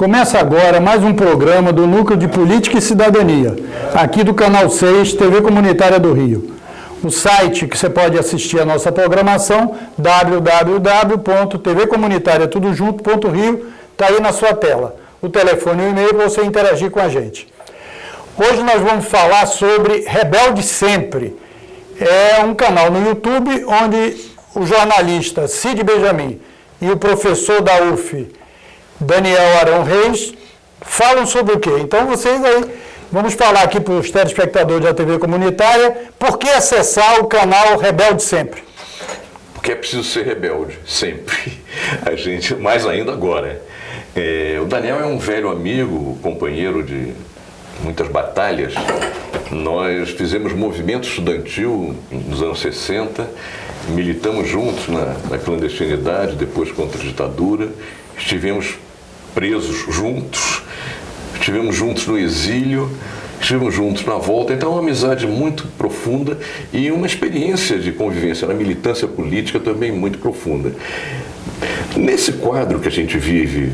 Começa agora mais um programa do Núcleo de Política e Cidadania, aqui do Canal 6, TV Comunitária do Rio. O site que você pode assistir a nossa programação, www.tvcomunitariatudojunto.rio, está aí na sua tela. O telefone e o e-mail para você interagir com a gente. Hoje nós vamos falar sobre Rebelde Sempre. É um canal no YouTube onde o jornalista Cid Benjamin e o professor da UF, Daniel Arão Reis, falam sobre o quê? Então vocês aí, vamos falar aqui para os telespectadores da TV Comunitária, por que acessar o canal Rebelde Sempre? Porque é preciso ser rebelde, sempre. A gente, mais ainda agora. O Daniel é um velho amigo, companheiro de muitas batalhas. Nós fizemos movimento estudantil nos anos 60, militamos juntos na clandestinidade, depois contra a ditadura, estivemos presos juntos, estivemos juntos no exílio, estivemos juntos na volta. Então, é uma amizade muito profunda e uma experiência de convivência na militância política também muito profunda. Nesse quadro que a gente vive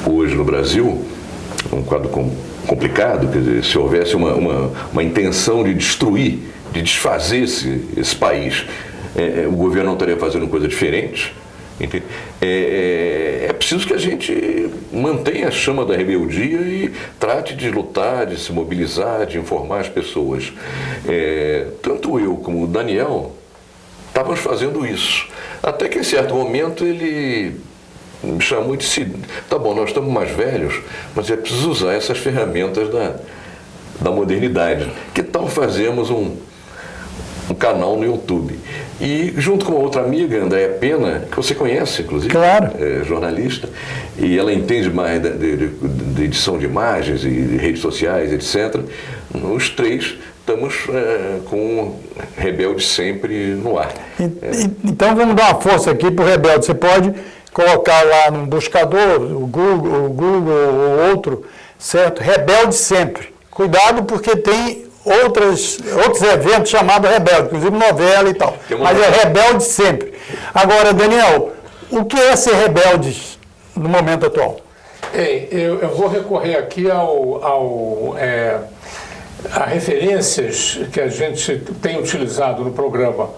hoje no Brasil, um quadro complicado, quer dizer, se houvesse uma intenção de destruir, de desfazer esse país, o governo não estaria fazendo coisa diferente. É preciso que a gente mantenha a chama da rebeldia e trate de lutar, de se mobilizar, de informar as pessoas. Tanto eu como o Daniel estávamos fazendo isso. Até que em certo momento ele me chamou e disse: tá bom, nós estamos mais velhos, mas é preciso usar essas ferramentas da modernidade. Que tal fazermos um canal no YouTube? E junto com uma outra amiga, Andréa Pena, que você conhece, inclusive, claro, jornalista, e ela entende mais de edição de imagens e de redes sociais, etc. Os três estamos com o Rebelde Sempre no ar. Então vamos dar uma força aqui para o Rebelde. Você pode colocar lá no buscador, o Google ou outro, certo? Rebelde Sempre. Cuidado, porque tem outros eventos chamados Rebelde, inclusive novela e tal. Mas é Rebelde Sempre. Agora, Daniel, o que é ser rebelde no momento atual? Eu vou recorrer aqui a referências que a gente tem utilizado no programa,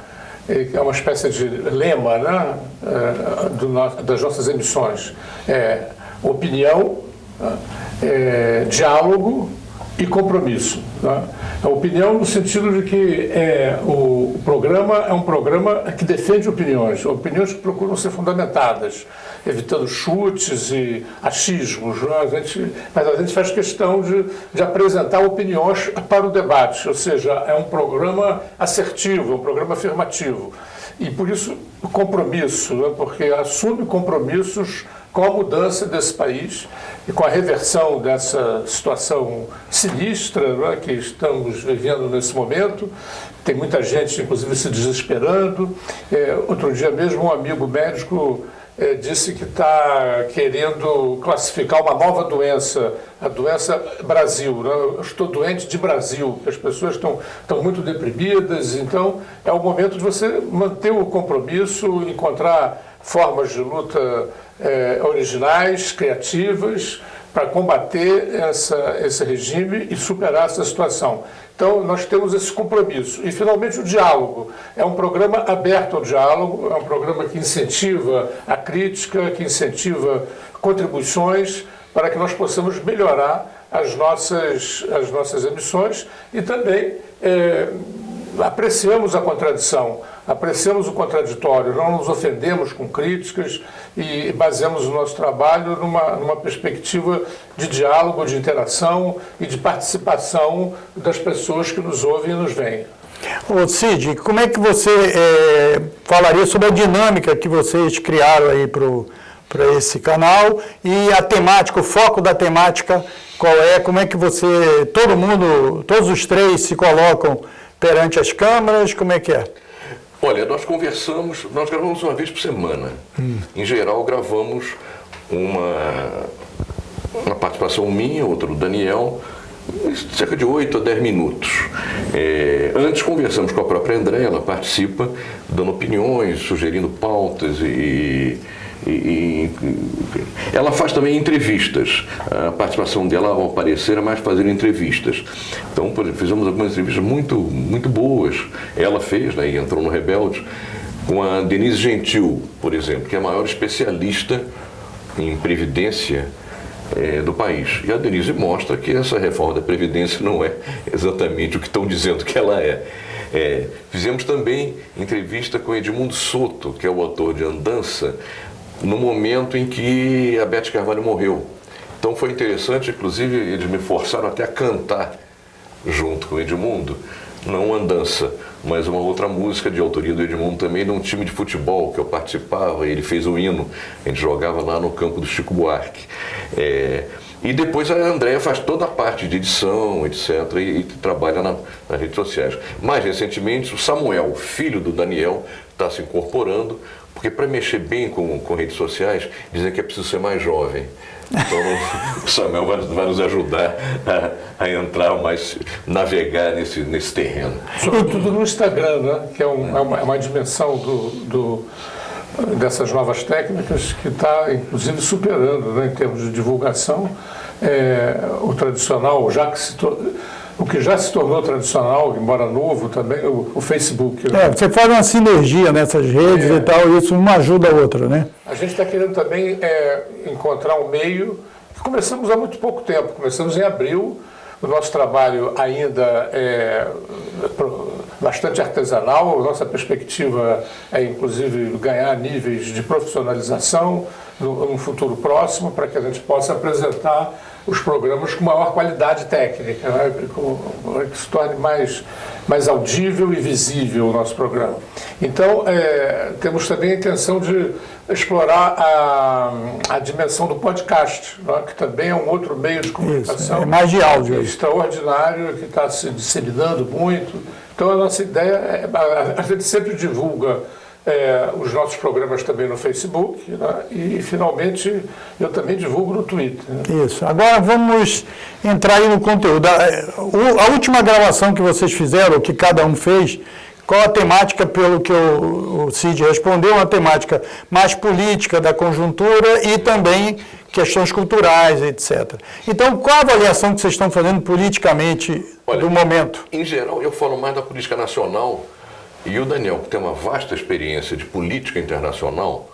que é uma espécie de lema, né, das nossas emissões. Opinião, diálogo e compromisso. Né? A opinião no sentido de que o programa é um programa que defende opiniões que procuram ser fundamentadas, evitando chutes e achismos. Né? Mas a gente faz questão de apresentar opiniões para o debate, ou seja, é um programa assertivo, é um programa afirmativo. E por isso o compromisso, né? Porque assume compromissos com a mudança desse país e com a reversão dessa situação sinistra, né, que estamos vivendo nesse momento. Tem muita gente, inclusive, se desesperando. Outro dia mesmo, um amigo médico disse que está querendo classificar uma nova doença, a doença Brasil. Né? Eu estou doente de Brasil, as pessoas estão muito deprimidas, então é o momento de você manter o compromisso, encontrar formas de luta originais, criativas, para combater esse regime e superar essa situação. Então, nós temos esse compromisso. E, finalmente, o diálogo. É um programa aberto ao diálogo, é um programa que incentiva a crítica, que incentiva contribuições para que nós possamos melhorar as nossas emissões e também apreciamos a contradição, apreciamos o contraditório, não nos ofendemos com críticas e baseamos o nosso trabalho numa perspectiva de diálogo, de interação e de participação das pessoas que nos ouvem e nos veem. Ô Cid, como é que você falaria sobre a dinâmica que vocês criaram aí para esse canal e a temática, o foco da temática, qual é? Como é que todos os três se colocam perante as câmeras, como é que é? Olha, nós gravamos uma vez por semana. Em geral, gravamos uma participação minha, outra do Daniel, cerca de 8 a 10 minutos. Antes conversamos com a própria Andréa, ela participa, dando opiniões, sugerindo pautas e Ela faz também entrevistas. A participação dela ao aparecer é mais fazer entrevistas. Então, por exemplo, fizemos algumas entrevistas muito, muito boas. Ela fez, né, e entrou no Rebeldes, com a Denise Gentil, por exemplo, que é a maior especialista em previdência do país. E a Denise mostra que essa reforma da Previdência não é exatamente o que estão dizendo que ela é. Fizemos também entrevista com Edmundo Soto, que é o autor de Andança, no momento em que a Beth Carvalho morreu. Então foi interessante, inclusive eles me forçaram até a cantar junto com o Edmundo, não Andança, mas uma outra música de autoria do Edmundo também, de um time de futebol que eu participava, ele fez o hino, a gente jogava lá no campo do Chico Buarque. E depois a Andréa faz toda a parte de edição, etc., e trabalha nas redes sociais. Mais recentemente, o Samuel, filho do Daniel, está se incorporando, porque para mexer bem com redes sociais, dizem que é preciso ser mais jovem. Então o Samuel vai nos ajudar a entrar mais, navegar nesse terreno. Sobretudo no Instagram, né? Que é uma dimensão dessas novas técnicas que está, inclusive, superando, né, em termos de divulgação, o tradicional, o que já se tornou tradicional, embora novo também, o Facebook. Né? Você faz uma sinergia nessas redes e tal, e isso uma ajuda a outra, né? A gente está querendo também encontrar um meio, que começamos há muito pouco tempo, começamos em abril, o nosso trabalho ainda é bastante artesanal, a nossa perspectiva é, inclusive, ganhar níveis de profissionalização no futuro próximo, para que a gente possa apresentar os programas com maior qualidade técnica, né? Que se torne mais audível e visível o nosso programa. Então, temos também a intenção de explorar a dimensão do podcast, né? Que também é um outro meio de comunicação. Isso, é mais de áudio. Extraordinário, que está se disseminando muito. Então, a nossa ideia a gente sempre divulga os nossos programas também no Facebook, né? E, finalmente, eu também divulgo no Twitter. Né? Isso. Agora vamos entrar aí no conteúdo. A última gravação que vocês fizeram, que cada um fez, qual a temática, pelo que o Cid respondeu, uma temática mais política da conjuntura e também questões culturais, etc. Então, qual a avaliação que vocês estão fazendo politicamente do momento? Em geral, eu falo mais da política nacional. E o Daniel, que tem uma vasta experiência de política internacional,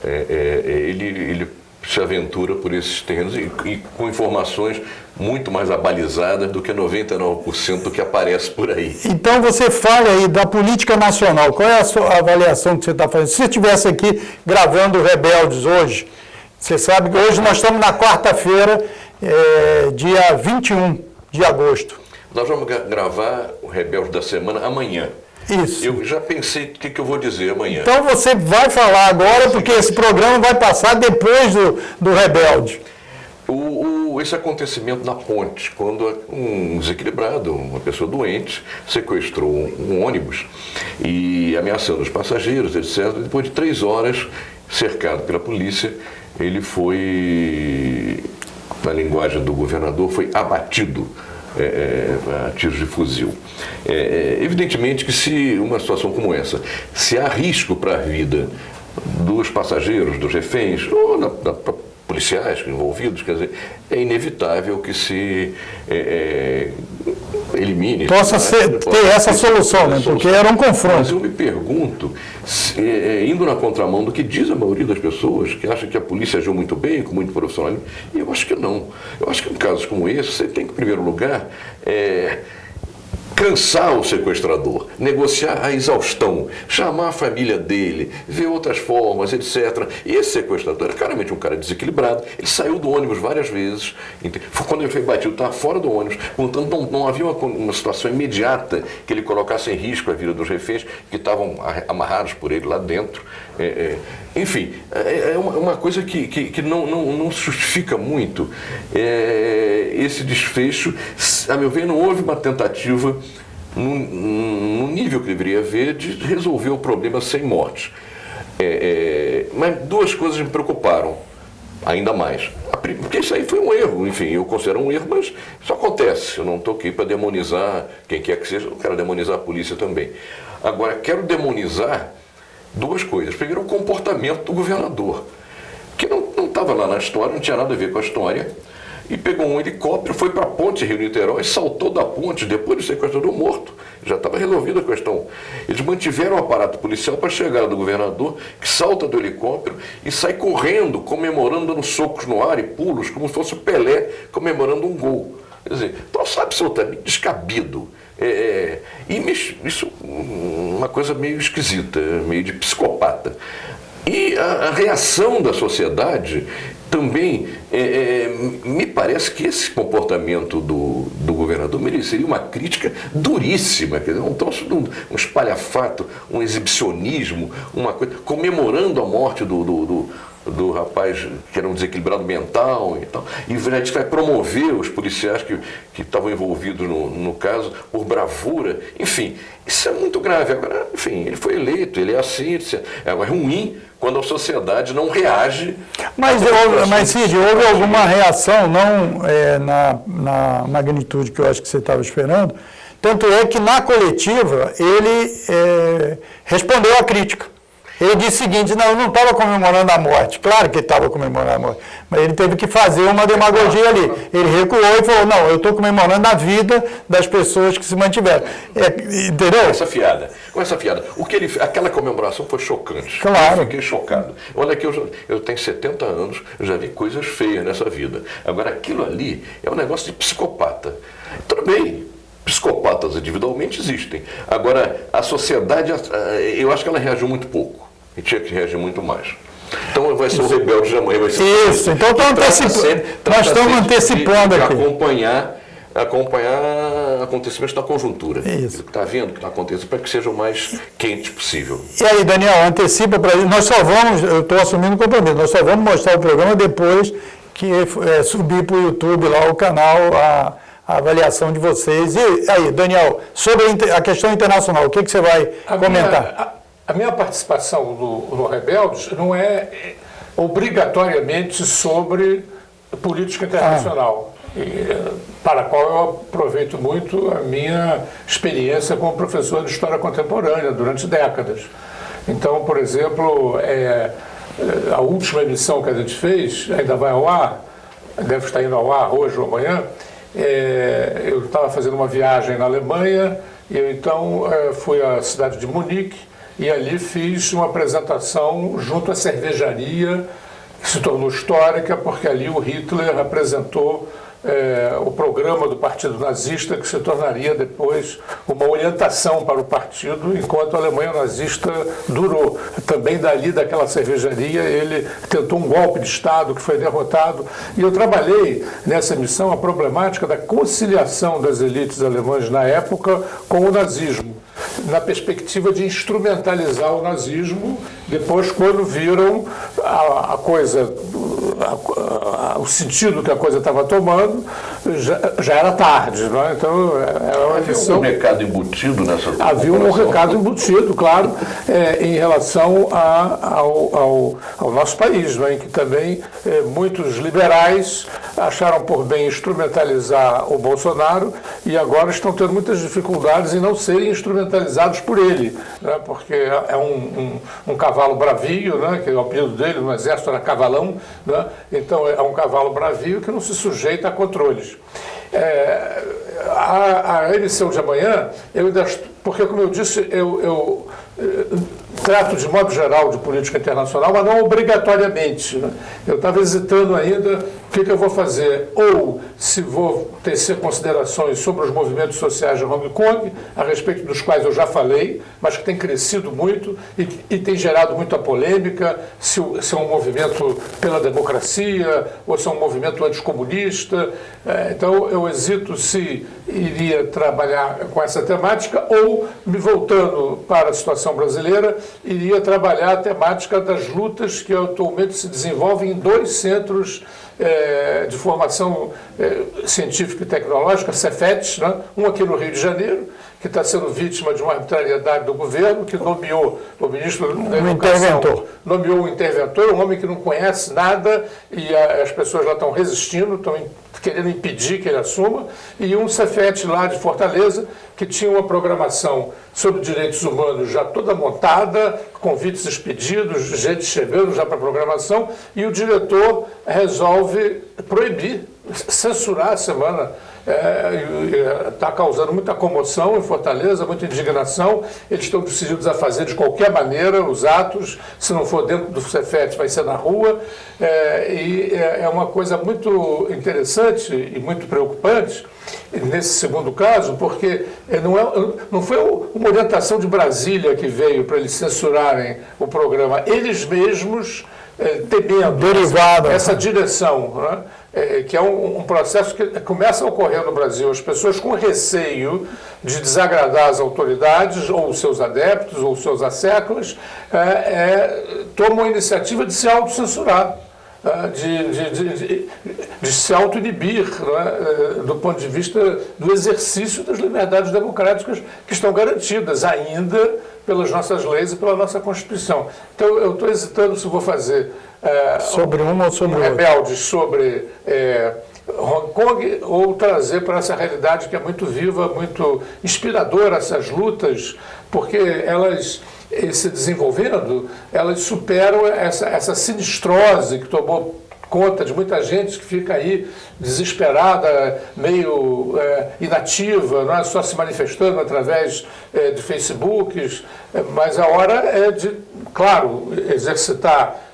ele se aventura por esses terrenos e com informações muito mais abalizadas do que 99% do que aparece por aí. Então você fala aí da política nacional, qual é a sua avaliação que você está fazendo? Se você estivesse aqui gravando Rebeldes hoje, você sabe que hoje nós estamos na quarta-feira, dia 21 de agosto. Nós vamos gravar o Rebeldes da semana amanhã. Isso. Eu já pensei o que eu vou dizer amanhã. Então você vai falar agora, porque esse programa vai passar depois do Rebelde. Esse acontecimento na ponte, quando um desequilibrado, uma pessoa doente, sequestrou um ônibus e ameaçando os passageiros, etc. Depois de 3 horas, cercado pela polícia, ele foi, na linguagem do governador, foi abatido a tiros de fuzil. Evidentemente que se uma situação como essa, se há risco para a vida dos passageiros, dos reféns, ou da policiais envolvidos, quer dizer, é inevitável que se elimine. Possa ter essa solução, né? Porque era um confronto. Mas eu me pergunto, indo na contramão do que diz a maioria das pessoas, que acham que a polícia agiu muito bem, com muito profissionalismo, e eu acho que não. Eu acho que em casos como esse, você tem que, em primeiro lugar, cansar o sequestrador, negociar a exaustão, chamar a família dele, ver outras formas, etc. E esse sequestrador era claramente um cara desequilibrado, ele saiu do ônibus várias vezes, quando ele foi batido, estava fora do ônibus, portanto não havia uma situação imediata que ele colocasse em risco a vida dos reféns que estavam amarrados por ele lá dentro. Enfim, é uma coisa que não justifica muito esse desfecho. A meu ver, não houve uma tentativa, no nível que deveria haver, de resolver o problema sem morte. Mas 2 coisas me preocuparam ainda mais. Porque isso aí foi um erro, enfim, eu considero um erro, mas isso acontece. Eu não estou aqui para demonizar quem quer que seja, eu não quero demonizar a polícia também. Agora, quero demonizar 2 coisas. Primeiro, o comportamento do governador. estava lá na história, não tinha nada a ver com a história, e pegou um helicóptero, foi para a ponte Rio-Niterói, saltou da ponte, depois do sequestrador morto. Já estava resolvida a questão. Eles mantiveram o aparato policial para a chegada do governador, que salta do helicóptero e sai correndo, comemorando, dando socos no ar e pulos, como se fosse o Pelé comemorando um gol. Quer dizer, troço absolutamente descabido. Isso uma coisa meio esquisita, meio de psicopata. E a reação da sociedade também, me parece que esse comportamento do governador mereceria uma crítica duríssima, quer dizer, um espalhafato, um exibicionismo, uma coisa, comemorando a morte do rapaz que era um desequilibrado mental e tal, e a gente vai promover os policiais que estavam envolvidos no caso por bravura, enfim, isso é muito grave. Agora, enfim, ele foi eleito, ele é assim, é ruim quando a sociedade não reage. Mas Cid, houve alguma reação, não na magnitude que eu acho que você estava esperando, tanto é que na coletiva ele respondeu à crítica. Ele disse o seguinte: não, eu não estava comemorando a morte. Claro que ele estava comemorando a morte, mas ele teve que fazer uma demagogia ali. Ele recuou e falou: não, eu estou comemorando a vida das pessoas que se mantiveram. Entendeu? Com essa fiada. Aquela comemoração foi chocante. Claro. Eu fiquei chocado. Olha que eu tenho 70 anos, eu já vi coisas feias nessa vida. Agora, aquilo ali é um negócio de psicopata. Tudo bem. Psicopatas individualmente existem. Agora, a sociedade, eu acho que ela reagiu muito pouco. E tinha que reagir muito mais. Então vai ser o rebelde de amanhã. Vai ser isso, então nós estamos antecipando aqui. Acompanhar acontecimentos da conjuntura. Isso. O que está vendo, o que está acontecendo, para que seja o mais quente possível. E aí, Daniel, antecipa para gente. Nós só vamos, eu estou assumindo o compromisso, nós só vamos mostrar o programa depois que subir para o YouTube lá o canal, a avaliação de vocês. E aí, Daniel, sobre a questão internacional, o que você vai comentar? A minha participação no Rebeldes não é obrigatoriamente sobre política internacional, para a qual eu aproveito muito a minha experiência como professor de História Contemporânea durante décadas. Então, por exemplo, a última emissão que a gente fez, ainda vai ao ar, deve estar indo ao ar hoje ou amanhã. Eu estava fazendo uma viagem na Alemanha e eu então fui à cidade de Munique e ali fiz uma apresentação junto à cervejaria que se tornou histórica porque ali o Hitler apresentou o programa do Partido Nazista, que se tornaria depois uma orientação para o partido enquanto a Alemanha nazista durou. Também daquela cervejaria, ele tentou um golpe de Estado que foi derrotado. E eu trabalhei nessa missão a problemática da conciliação das elites alemãs na época com o nazismo, na perspectiva de instrumentalizar o nazismo, depois quando viram a coisa, o sentido que a coisa estava tomando, já era tarde, não é? Então era uma missão. Havia um recado embutido nessa. Havia um recado embutido, claro, em relação ao nosso país, não é? Em que também muitos liberais acharam por bem instrumentalizar o Bolsonaro e agora estão tendo muitas dificuldades em não serem instrumentalizados por ele, né? Porque é um cavalo bravio, né? Que é o apelido dele no exército era cavalão, né? Então é um cavalo bravio que não se sujeita a controles. A emissão de amanhã, porque como eu disse, eu trato de modo geral de política internacional, mas não obrigatoriamente, né? Eu estava hesitando ainda o que eu vou fazer, ou se vou tecer considerações sobre os movimentos sociais de Hong Kong, a respeito dos quais eu já falei, mas que tem crescido muito e tem gerado muita polêmica, se é um movimento pela democracia ou se é um movimento anticomunista. Então eu hesito se iria trabalhar com essa temática ou, me voltando para a situação brasileira, iria trabalhar a temática das lutas que atualmente se desenvolvem em dois centros de formação científica e tecnológica, Cefetes, né? Um aqui no Rio de Janeiro, que está sendo vítima de uma arbitrariedade do governo, que nomeou o ministro da Educação, nomeou um interventor, um homem que não conhece nada, e as pessoas lá estão resistindo, estão querendo impedir que ele assuma, e um Cefet lá de Fortaleza, que tinha uma programação sobre direitos humanos já toda montada, convites expedidos, gente chegando já para a programação, e o diretor resolve proibir, censurar a semana. Está causando muita comoção em Fortaleza, muita indignação. Eles estão decididos a fazer de qualquer maneira os atos, se não for dentro do Cefet, vai ser na rua. É uma coisa muito interessante e muito preocupante nesse segundo caso, porque não foi uma orientação de Brasília que veio para eles censurarem o programa, eles mesmos temendo essa direção, né? Que é um processo que começa a ocorrer no Brasil. As pessoas com receio de desagradar as autoridades, ou os seus adeptos, ou os seus asseclas, tomam a iniciativa de se autocensurar, de se auto-inibir, né? Do ponto de vista do exercício das liberdades democráticas que estão garantidas ainda pelas nossas leis e pela nossa Constituição. Então, eu estou hesitando se vou fazer sobre uma ou sobre outra. Rebeldes sobre Hong Kong, ou trazer para essa realidade que é muito viva, muito inspiradora, essas lutas, porque elas, se desenvolvendo, elas superam essa sinistrose que tomou conta de muita gente que fica aí desesperada, meio inativa, não é? Só se manifestando através de Facebooks, mas a hora é de, claro, exercitar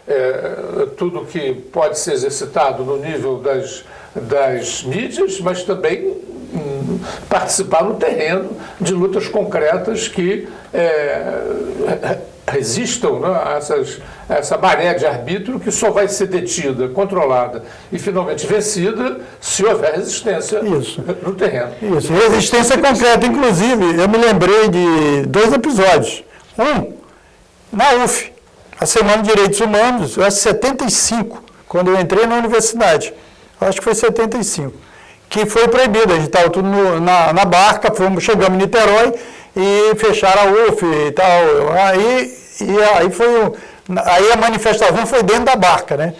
tudo que pode ser exercitado no nível das mídias, mas também participar no terreno de lutas concretas que resistam, né, a essa maré de arbítrio que só vai ser detida, controlada e finalmente vencida se houver resistência no terreno. Isso, resistência concreta. Inclusive, eu me lembrei de 2 episódios. Na UF, a Semana de Direitos Humanos, eu acho 75, quando eu entrei na universidade. Acho que foi 75. Que foi proibido, a gente estava tudo na barca, chegamos em Niterói e fecharam a UF e tal. Aí a manifestação foi dentro da barca, né?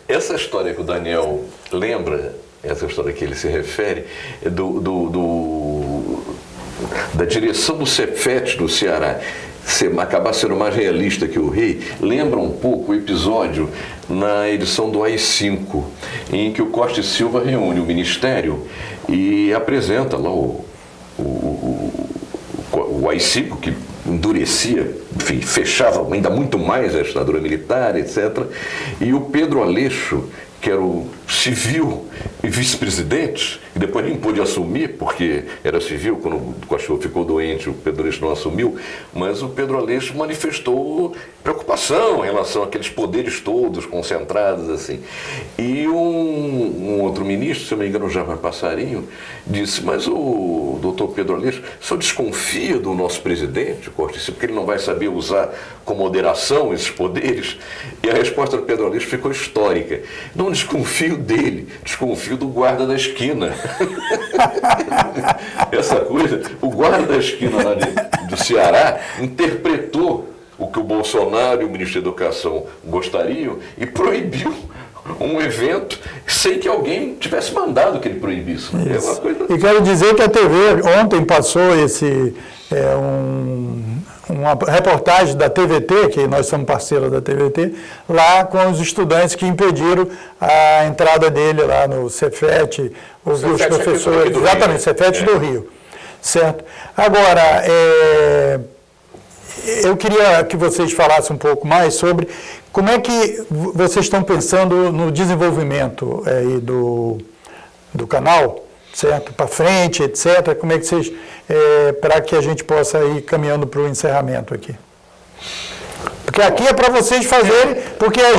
Essa história que o Daniel lembra, essa história que ele se refere, é da direção do Cefet do Ceará acabar sendo mais realista que o rei, lembra um pouco o episódio na edição do AI-5, em que o Costa e Silva reúne o Ministério e apresenta lá o AI-5, que endurecia, enfim, fechava ainda muito mais a ditadura militar, etc. E o Pedro Aleixo, que era o civil e vice-presidente, e depois nem pôde assumir, porque era civil, quando o Costa ficou doente, o Pedro Aleixo não assumiu, mas o Pedro Aleixo manifestou preocupação em relação àqueles poderes todos concentrados, assim. E um outro ministro, se eu não me engano, o Jaime Passarinho, disse, mas o doutor Pedro Aleixo, o senhor desconfia do nosso presidente, Costa, porque ele não vai saber usar com moderação esses poderes? E a resposta do Pedro Aleixo ficou histórica. Não desconfio dele, desconfio do guarda da esquina. Essa coisa, o guarda da esquina lá do Ceará interpretou o que o Bolsonaro e o ministro da Educação gostariam e proibiu um evento sem que alguém tivesse mandado que ele proibisse. Né? É uma coisa... E quero dizer que a TV ontem passou uma reportagem da TVT, que nós somos parceiros da TVT, lá com os estudantes que impediram a entrada dele lá no Cefet, os professores, exatamente, Cefet do Rio, certo? Agora, eu queria que vocês falassem um pouco mais sobre como é que vocês estão pensando no desenvolvimento aí do canal, certo? Para frente, etc. Como é que vocês, para que a gente possa ir caminhando para o encerramento aqui? Porque aqui é para vocês fazerem, porque eu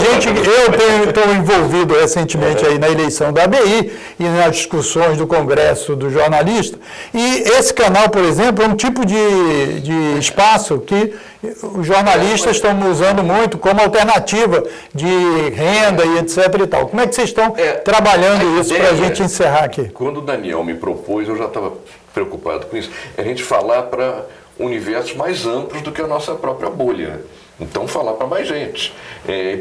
estou envolvido recentemente aí na eleição da ABI e nas discussões do Congresso do jornalista, e esse canal, por exemplo, é um tipo de espaço que os jornalistas estão usando muito como alternativa de renda e etc. e tal. Como é que vocês estão trabalhando isso para a gente encerrar aqui? Quando o Daniel me propôs, eu já estava preocupado com isso, a gente falar para universos mais amplos do que a nossa própria bolha. Então, falar para mais gente.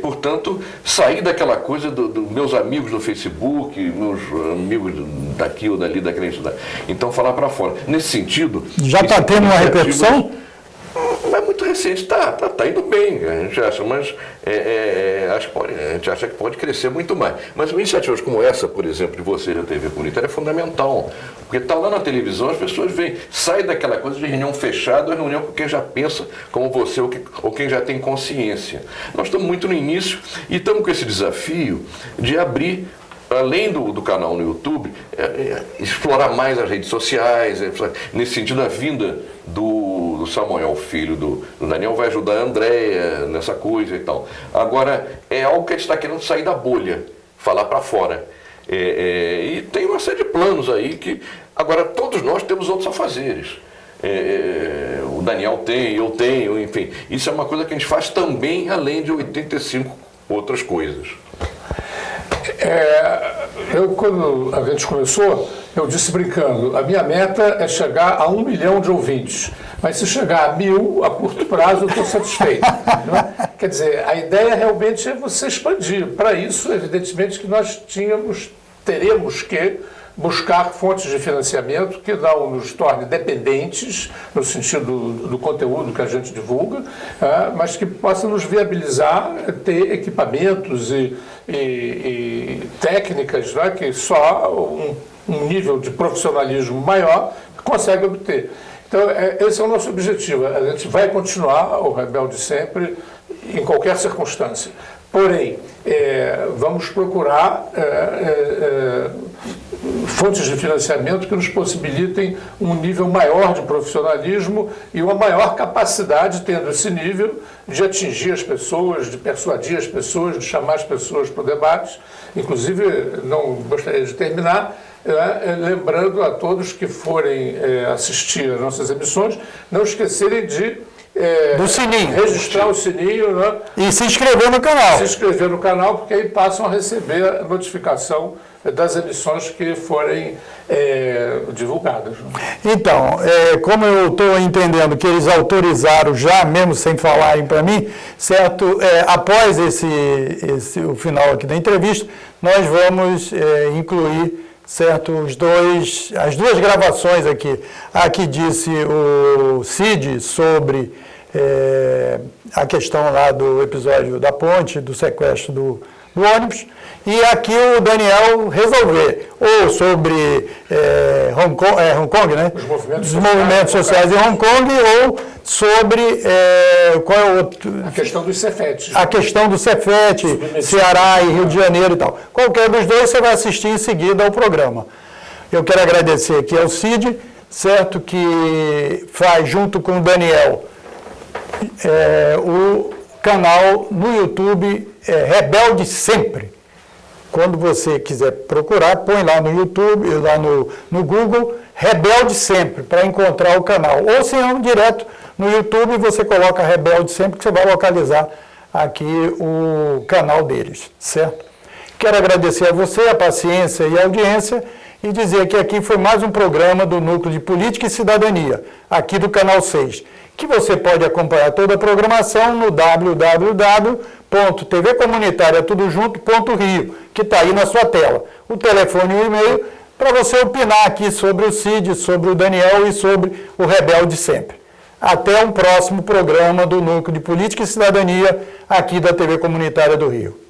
Portanto, sair daquela coisa dos meus amigos do Facebook, meus amigos daqui ou dali, daquela entidade. Então, falar para fora. Nesse sentido... Já está tendo uma repercussão? Não é muito recente, tá indo bem, a gente acha, mas a gente acha que pode crescer muito mais. Mas iniciativas como essa, por exemplo, de você da TV Comunitária é fundamental, porque está lá na televisão, as pessoas veem, sai daquela coisa de reunião fechada, reunião com quem já pensa como você ou quem já tem consciência. Nós estamos muito no início e estamos com esse desafio de abrir, além do canal no YouTube, explorar mais as redes sociais, nesse sentido a vinda do Samuel, filho do Daniel, vai ajudar a Andréia nessa coisa e tal. Agora, é algo que a gente está querendo sair da bolha, falar para fora. E tem uma série de planos aí que, agora, todos nós temos outros afazeres. O Daniel tem, eu tenho, enfim. Isso é uma coisa que a gente faz também, além de 85 outras coisas. Quando a gente começou, eu disse brincando, a minha meta é chegar a 1 milhão de ouvintes, mas se chegar a 1000, a curto prazo, eu estou satisfeito. Não é? Quer dizer, a ideia realmente é você expandir. Para isso, evidentemente, que nós teremos que buscar fontes de financiamento que não nos torne dependentes, no sentido do conteúdo que a gente divulga, mas que possa nos viabilizar ter equipamentos e técnicas, né, que só um nível de profissionalismo maior consegue obter. Então, esse é o nosso objetivo. A gente vai continuar o Rebelde Sempre, em qualquer circunstância. Porém, vamos procurar fontes de financiamento que nos possibilitem um nível maior de profissionalismo e uma maior capacidade, tendo esse nível, de atingir as pessoas, de persuadir as pessoas, de chamar as pessoas para o debate. Inclusive, não gostaria de terminar lembrando a todos que forem assistir às nossas emissões, não esquecerem de do sininho. Registrar o sininho, né? E se inscrever no canal. Se inscrever no canal, porque aí passam a receber a notificação das emissões que forem divulgadas. Então, como eu estou entendendo que eles autorizaram já, mesmo sem falarem para mim, certo? Após o final aqui da entrevista, nós vamos incluir, certo, as duas gravações aqui. A que disse o Cid sobre a questão lá do episódio da ponte, do sequestro do ônibus, e aqui o Daniel resolver, ou sobre Hong Kong, né? Os movimentos sociais em Hong Kong, ou sobre qual é o outro? A questão do Cefet. A questão do Cefet, Ceará e Rio de Janeiro e tal. Qualquer dos dois você vai assistir em seguida ao programa. Eu quero agradecer aqui ao Cid, certo, que faz junto com o Daniel o canal no YouTube Rebelde Sempre. Quando você quiser procurar, põe lá no YouTube, lá no Google, Rebelde Sempre, para encontrar o canal. Ou se não, direto no YouTube, você coloca Rebelde Sempre, que você vai localizar aqui o canal deles, certo? Quero agradecer a você, a paciência e a audiência, e dizer que aqui foi mais um programa do Núcleo de Política e Cidadania, aqui do Canal 6, que você pode acompanhar toda a programação no www.tvcomunitariatudojunto.rio, que está aí na sua tela. O telefone e o e-mail para você opinar aqui sobre o Cid, sobre o Daniel e sobre o Rebelde Sempre. Até um próximo programa do Núcleo de Política e Cidadania aqui da TV Comunitária do Rio.